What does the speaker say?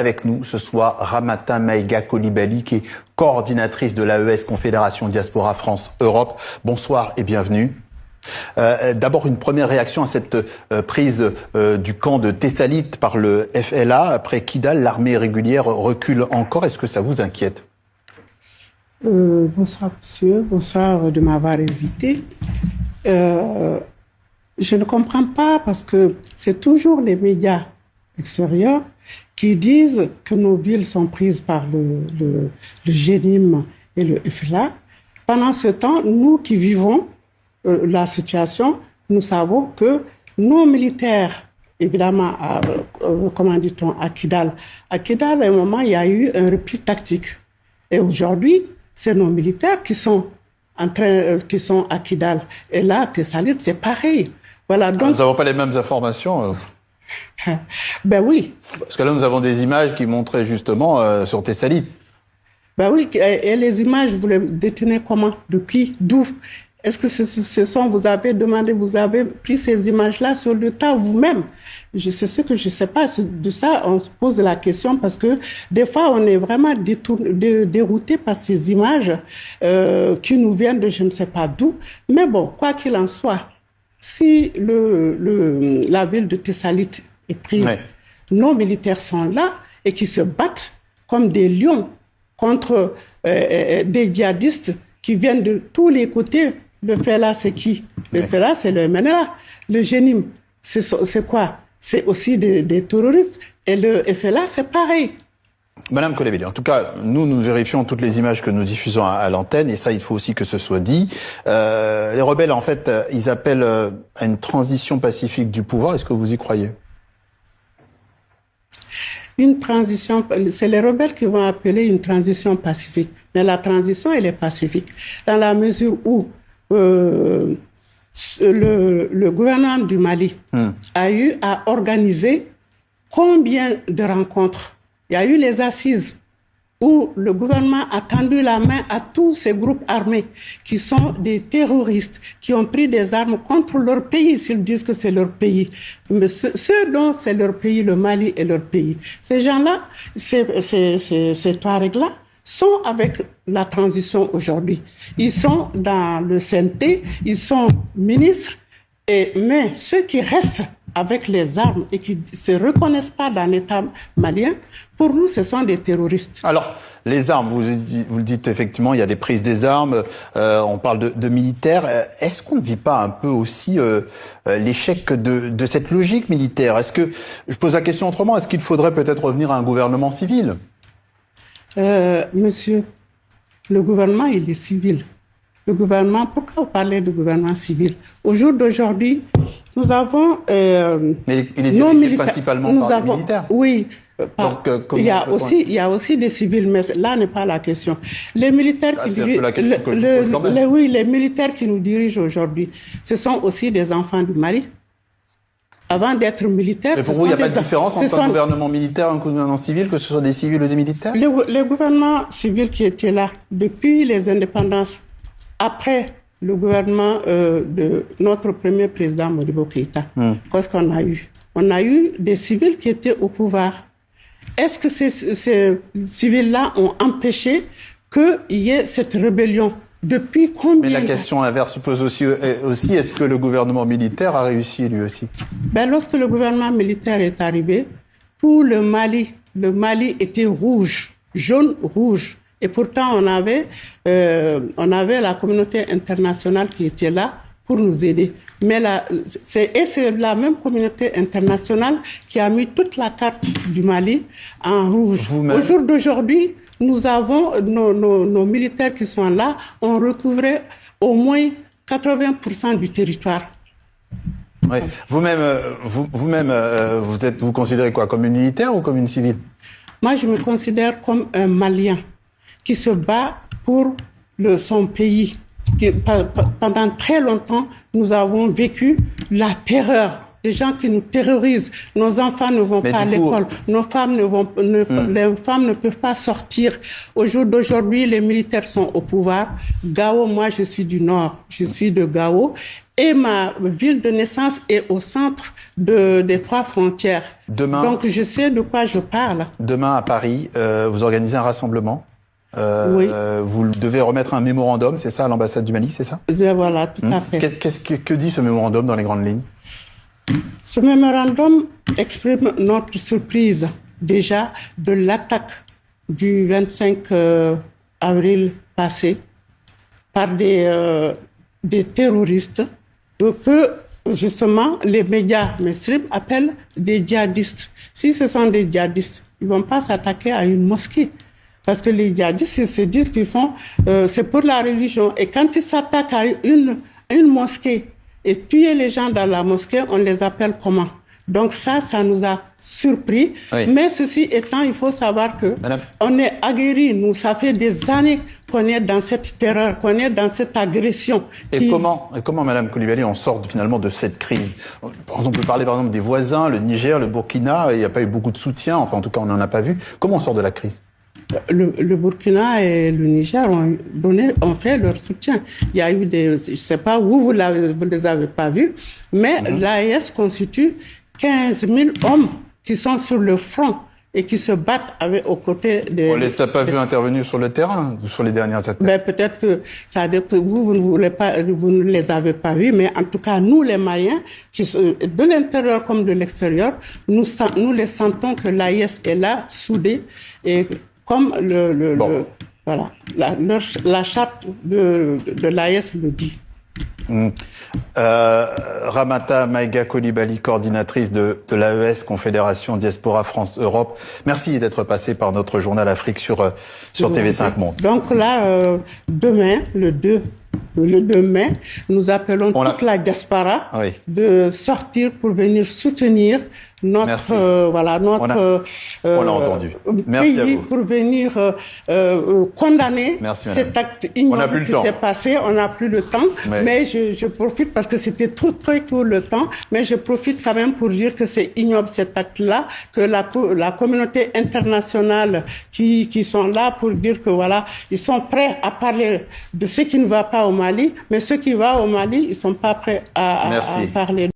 Avec nous ce soir, Ramata Maïga Coulibaly, qui est coordinatrice de l'AES, Confédération Diaspora France-Europe. Bonsoir et bienvenue. D'abord, une première réaction à cette prise du camp de Tessalit par le FLA. Après Kidal, l'armée régulière recule encore. Est-ce que ça vous inquiète? Bonsoir, monsieur. Bonsoir de m'avoir invité. Je ne comprends pas parce que c'est toujours les médias extérieurs qui disent que nos villes sont prises par le GNIM et le FLA. Pendant ce temps, nous qui vivons la situation, nous savons que nos militaires, évidemment, comment dit-on, à Kidal, à un moment, il y a eu un repli tactique. Et aujourd'hui, c'est nos militaires qui sont à Kidal. Et là, Tessalit, c'est pareil. Voilà, donc... Nous n'avons pas les mêmes informations. Ben oui. Parce que là, nous avons des images qui montraient justement sur Tessalit. Ben oui, et les images, vous les détenez comment? De qui? D'où? Est-ce que vous avez demandé, vous avez pris ces images-là sur le tas vous-même? C'est ce que je ne sais pas. De ça, on se pose la question parce que des fois, on est vraiment dérouté par ces images qui nous viennent de je ne sais pas d'où. Mais bon, quoi qu'il en soit, si la ville de Tessalit est prise, ouais, nos militaires sont là et qui se battent comme des lions contre des djihadistes qui viennent de tous les côtés. Le FLA, c'est qui? Le FLA, c'est le MNLA. Le GNIM, c'est quoi? C'est aussi des terroristes. Et le FLA, c'est pareil. Madame Coulibaly, en tout cas, nous vérifions toutes les images que nous diffusons à l'antenne, et ça, il faut aussi que ce soit dit. Les rebelles, en fait, ils appellent à une transition pacifique du pouvoir. Est-ce que vous y croyez? Une transition, c'est les rebelles qui vont appeler une transition pacifique. Mais la transition, elle est pacifique. Dans la mesure où le gouvernement du Mali a eu à organiser combien de rencontres? Il y a eu les assises où le gouvernement a tendu la main à tous ces groupes armés qui sont des terroristes, qui ont pris des armes contre leur pays, s'ils disent que c'est leur pays. Mais ceux dont c'est leur pays, le Mali est leur pays. Ces gens-là, ces Touaregs-là, sont avec la transition aujourd'hui. Ils sont dans le CNT, ils sont ministres, mais ceux qui restent avec les armes et qui ne se reconnaissent pas dans l'État malien, pour nous, ce sont des terroristes. Alors, les armes, vous le dites effectivement, il y a des prises des armes, on parle de militaires. Est-ce qu'on ne vit pas un peu aussi l'échec de cette logique militaire? Est-ce que, je pose la question autrement, est-ce qu'il faudrait peut-être revenir à un gouvernement civil? Monsieur, le gouvernement, il est civil. Le gouvernement, pourquoi vous parlez de gouvernement civil? Au jour d'aujourd'hui, nous avons... mais il est dirigé principalement par des militaires. Oui. Donc, il y a aussi des civils, mais là n'est pas la question. Les militaires les militaires qui nous dirigent aujourd'hui, ce sont aussi des enfants du Mali. Avant d'être militaires... Mais pour vous, il n'y a pas de différence entre un gouvernement militaire et un gouvernement civil, que ce soit des civils ou des militaires? Le gouvernement civil qui était là depuis les indépendances, après le gouvernement de notre premier président Modibo Keïta, qu'est-ce qu'on a eu? On a eu des civils qui étaient au pouvoir. Est-ce que ces civils-là ont empêché qu'il y ait cette rébellion? Depuis combien? Mais la question inverse se pose aussi est-ce que le gouvernement militaire a réussi lui aussi? Lorsque le gouvernement militaire est arrivé, pour le Mali était rouge, jaune-rouge. Et pourtant, on avait la communauté internationale qui était là pour nous aider. Mais c'est la même communauté internationale qui a mis toute la carte du Mali en rouge. Au jour d'aujourd'hui, nous avons nos militaires qui sont là, ont recouvré au moins 80% du territoire. Oui. Vous-même, vous considérez quoi, comme une militaire ou comme une civile? Moi, je me considère comme un Malien qui se bat pour son pays. Pendant très longtemps, nous avons vécu la terreur. Des gens qui nous terrorisent. Nos enfants ne vont pas à l'école. Nos femmes les femmes ne peuvent pas sortir. Au jour d'aujourd'hui, les militaires sont au pouvoir. Gao, moi, je suis du Nord. Je suis de Gao. et ma ville de naissance est au centre des 3 frontières. Demain, donc je sais de quoi je parle. Demain à Paris, vous organisez un rassemblement. Oui. Vous devez remettre un mémorandum, c'est ça, à l'ambassade du Mali, c'est ça? Voilà, tout à fait. Que dit ce mémorandum dans les grandes lignes? Ce mémorandum exprime notre surprise déjà de l'attaque du 25 avril passé par des terroristes que justement les médias mainstream appellent des djihadistes. Si ce sont des djihadistes, ils ne vont pas s'attaquer à une mosquée. Parce que les djihadistes, ils se disent qu'ils font, c'est pour la religion. Et quand ils s'attaquent à une mosquée et tuer les gens dans la mosquée, on les appelle comment? Donc ça nous a surpris. Oui. Mais ceci étant, il faut savoir que on est aguerris. Nous, ça fait des années qu'on est dans cette terreur, qu'on est dans cette agression. Et comment, Madame Coulibaly, on sort finalement de cette crise? On peut parler par exemple des voisins, le Niger, le Burkina. Il n'y a pas eu beaucoup de soutien. Enfin, en tout cas, on n'en a pas vu. Comment on sort de la crise? Le Burkina et le Niger ont fait leur soutien. Il y a eu je ne sais pas où vous ne les avez pas vus, mais l'AES constitue 15 000 hommes qui sont sur le front et qui se battent aux côtés des... On ne les a pas vus intervenir sur le terrain, sur les dernières attaques? Ben, peut-être que vous ne les avez pas vus, mais en tout cas, nous, les Maliens, de l'intérieur comme de l'extérieur, nous les sentons que l'AES est là, soudée, et comme voilà, la charte de l'AES le dit. Ramata Maïga Coulibaly, coordinatrice de l'AES, Confédération Diaspora France-Europe. Merci d'être passé par notre journal Afrique sur TV5 Monde. Donc là, demain, le 2 mai, nous appelons toute la diaspora de sortir pour venir soutenir notre on l'a entendu. Merci pays pour venir condamner cet acte ignoble qui s'est passé. On n'a plus le temps, mais je profite parce que c'était très court le temps, mais je profite quand même pour dire que c'est ignoble cet acte-là, que la communauté internationale qui sont là pour dire que voilà, ils sont prêts à parler de ce qui ne va pas au Mali, mais ce qui va au Mali, ils sont pas prêts à parler.